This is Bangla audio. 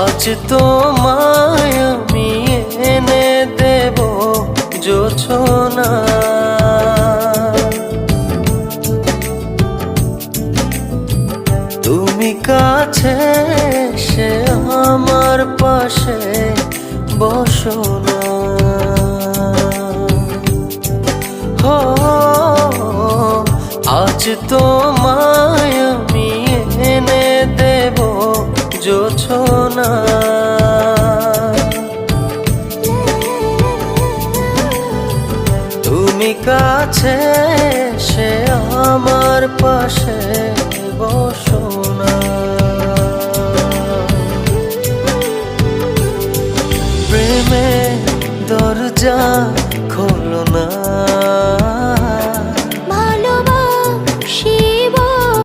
আজ তোমায় আমি এনে দেব জোছনা, তুমি কাছে এসে আমার পাশে বসো না। হো আজ তোমায় আমি এনে দেব জোছনা, তুমি কাছে এসে আমার পাশে বসো না।